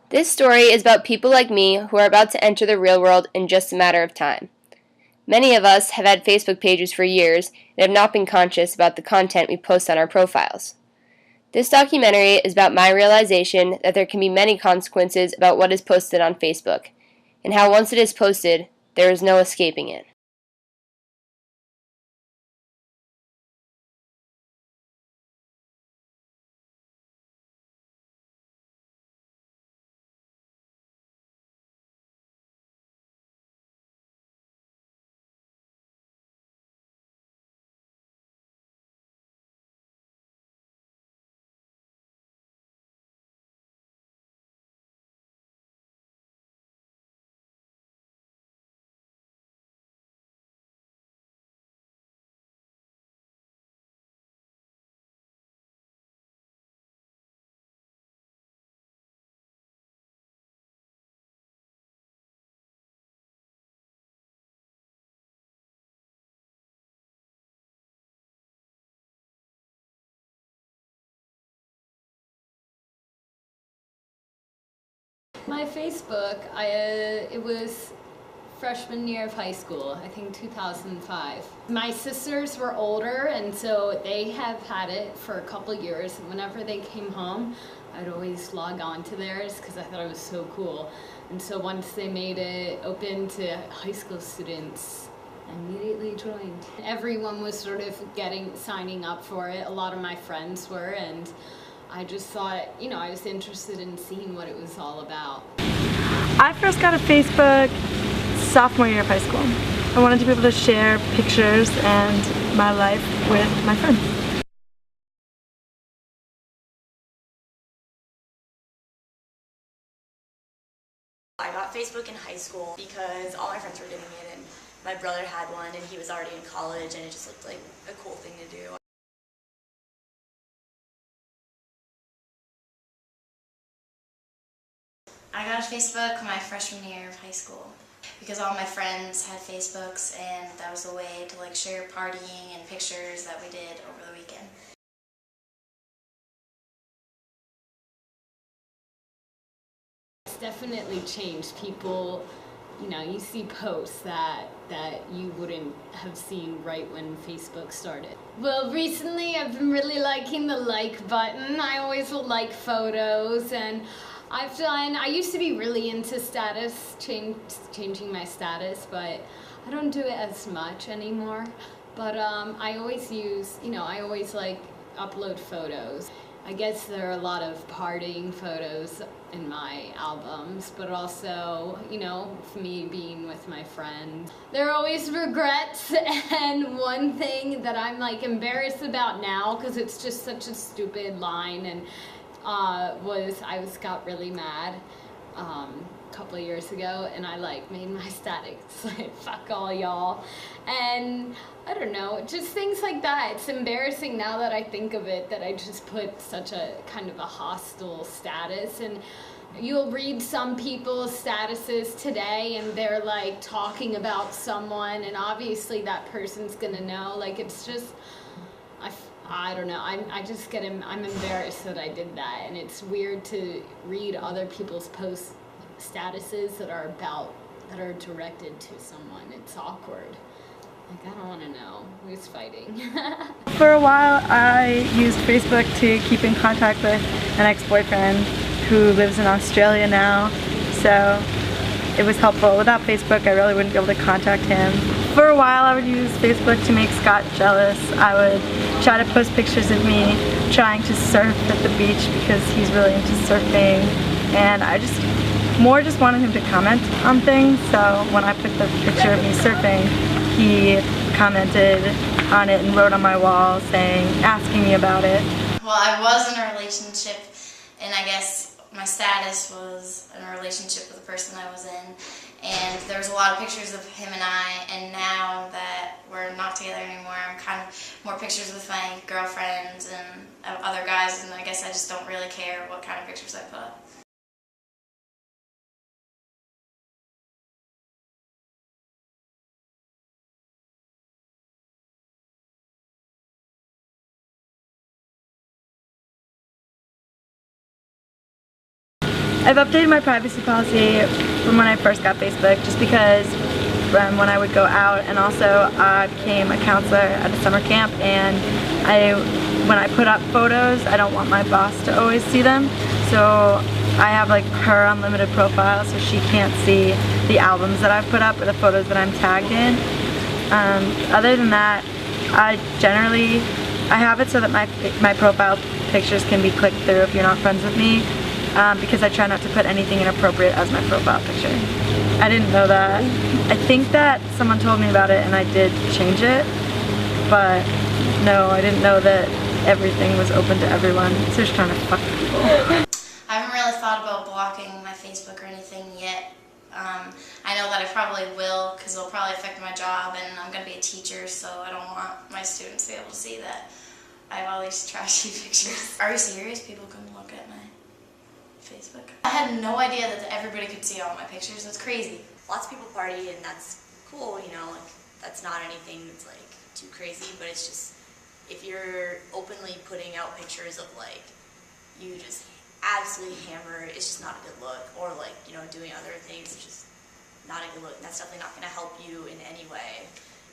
This story is about people like me who are about to enter the real world in just a matter of time. Many of us have had Facebook pages for years and have not been conscious about the content we post on our profiles. This documentary is about my realization that there can be many consequences about what is posted on Facebook, and how once it is posted, there is no escaping it. My Facebook, it was freshman year of high school, I think 2005. My sisters were older, and so they have had it for a couple years. Whenever they came home, I'd always log on to theirs because I thought it was so cool. And so once they made it open to high school students, I immediately joined. Everyone was sort of signing up for it. A lot of my friends were, and I just thought, I was interested in seeing what it was all about. I first got a Facebook sophomore year of high school. I wanted to be able to share pictures and my life with my friends. I got Facebook in high school because all my friends were getting it, and my brother had one and he was already in college, and it just looked like a cool thing to do. I got a Facebook my freshman year of high school because all my friends had Facebooks, and that was a way to share partying and pictures that we did over the weekend. It's definitely changed. People, you see posts that you wouldn't have seen right when Facebook started. Well, recently I've been really liking the like button. I always will like photos, and I used to be really into status, changing my status, but I don't do it as much anymore. But I always use, I always upload photos. I guess there are a lot of partying photos in my albums, but also, for me being with my friends. There are always regrets, and one thing that I'm embarrassed about now, because it's just such a stupid line, and I got really mad a couple of years ago, and I made my status fuck all y'all, and I don't know, just things like that. It's embarrassing now that I think of it, that I just put such a kind of a hostile status. And you'll read some people's statuses today, and they're talking about someone, and obviously that person's gonna know. It's just, I don't know, I'm embarrassed that I did that, and it's weird to read other people's post statuses that are directed to someone. It's awkward. I don't want to know who's fighting. For a while, I used Facebook to keep in contact with an ex-boyfriend who lives in Australia now, so it was helpful. Without Facebook, I really wouldn't be able to contact him. For a while, I would use Facebook to make Scott jealous. I would try to post pictures of me trying to surf at the beach because he's really into surfing, and I just wanted him to comment on things. So when I put the picture of me surfing, he commented on it and wrote on my wall asking me about it. Well, I was in a relationship, and I guess my status was in a relationship with the person I was in, and there was a lot of pictures of him and I, and now that we're not together anymore, I'm kind of more pictures with my girlfriends and other guys, and I guess I just don't really care what kind of pictures I put. I've updated my privacy policy from when I first got Facebook, just because when I would go out, and also I became a counselor at a summer camp, and when I put up photos, I don't want my boss to always see them, so I have like her unlimited profile, so she can't see the albums that I've put up or the photos that I'm tagged in. Other than that, I have it so that my profile pictures can be clicked through if you're not friends with me, because I try not to put anything inappropriate as my profile picture. I didn't know that. I think that someone told me about it and I did change it, but no, I didn't know that everything was open to everyone. So just trying to fuck people. I haven't really thought about blocking my Facebook or anything yet. I know that I probably will, because it'll probably affect my job, and I'm going to be a teacher, so I don't want my students to be able to see that I have all these trashy pictures. Are you serious? People can look at my Facebook? I had no idea that everybody could see all my pictures. That's crazy. Lots of people party, and that's cool, you know, like, that's not anything that's like too crazy, but it's just, if you're openly putting out pictures of like, you just absolutely hammered, it's just not a good look, or like, you know, doing other things, it's just not a good look, and that's definitely not going to help you in any way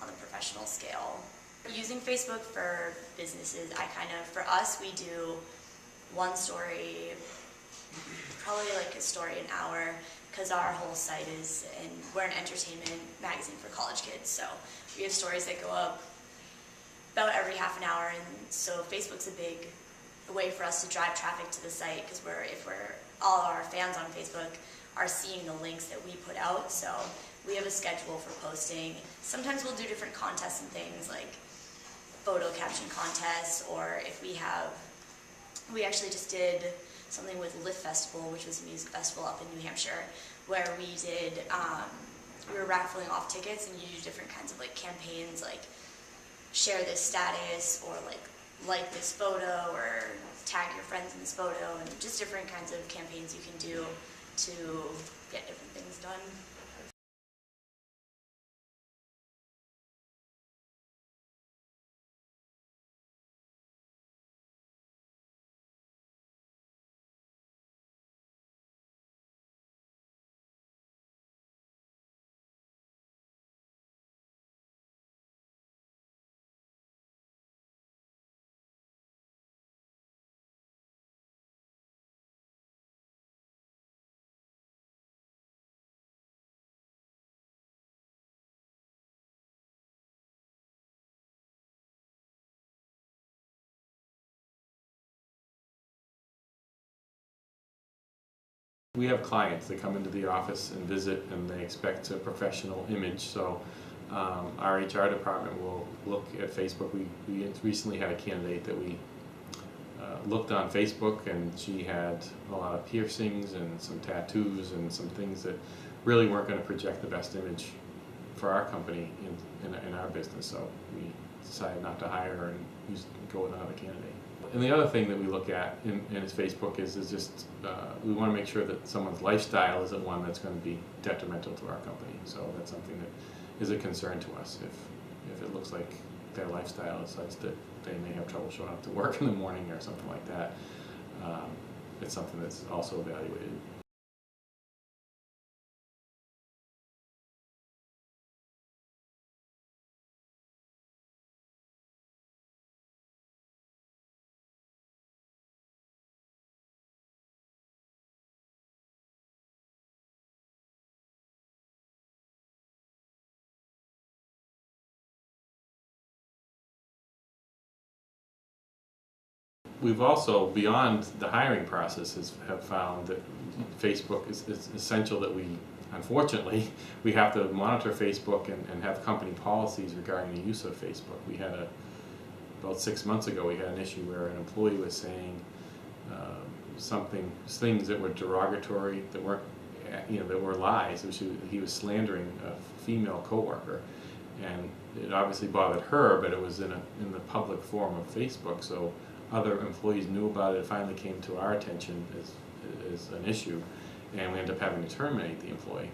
on the professional scale. Using Facebook for businesses, for us, we do one story, probably like a story an hour, because our whole site is, and we're an entertainment magazine for college kids, so we have stories that go up about every half an hour, and so Facebook's a big way for us to drive traffic to the site, because all our fans on Facebook are seeing the links that we put out, so we have a schedule for posting. Sometimes we'll do different contests and things like photo caption contests, or if we actually just did something with Lift Festival, which was a music festival up in New Hampshire, where we were raffling off tickets, and you do different kinds of like campaigns, like share this status, or like this photo, or tag your friends in this photo, and just different kinds of campaigns you can do to get different things done. We have clients that come into the office and visit, and they expect a professional image, so our HR department will look at Facebook. We recently had a candidate that we looked on Facebook, and she had a lot of piercings and some tattoos and some things that really weren't going to project the best image for our company in our business, so we decided not to hire her and go with another candidate. And the other thing that we look at in Facebook is just we want to make sure that someone's lifestyle isn't one that's going to be detrimental to our company. So that's something that is a concern to us. If it looks like their lifestyle is such that they may have trouble showing up to work in the morning or something like that, it's something that's also evaluated. We've also, beyond the hiring process, have found that Facebook is essential, that unfortunately, we have to monitor Facebook and have company policies regarding the use of Facebook. We had about 6 months ago, we had an issue where an employee was saying things that were derogatory, that weren't, that were lies. He was slandering a female coworker, and it obviously bothered her, but it was in the public forum of Facebook, so other employees knew about it. It finally came to our attention as an issue, and we ended up having to terminate the employee.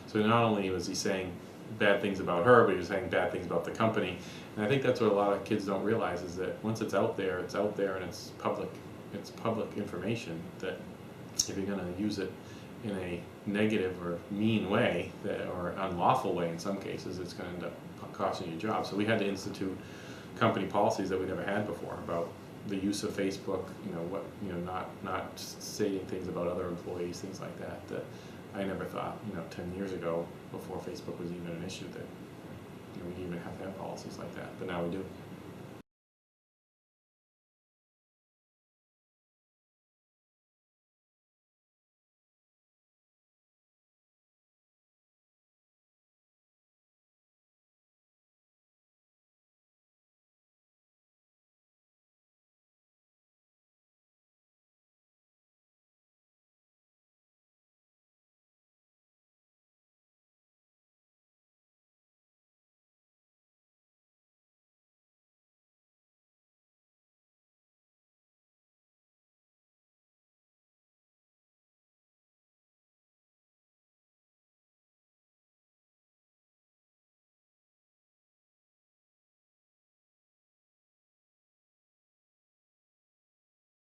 So not only was he saying bad things about her, but he was saying bad things about the company. And I think that's what a lot of kids don't realize, is that once it's out there, and it's public information that if you're going to use it in a negative or mean way, or unlawful way in some cases, it's going to end up costing you your job. So we had to institute company policies that we never had before about the use of Facebook, not stating things about other employees, things like that, that I never thought, 10 years ago, before Facebook was even an issue, that we even have to have policies like that, but now we do.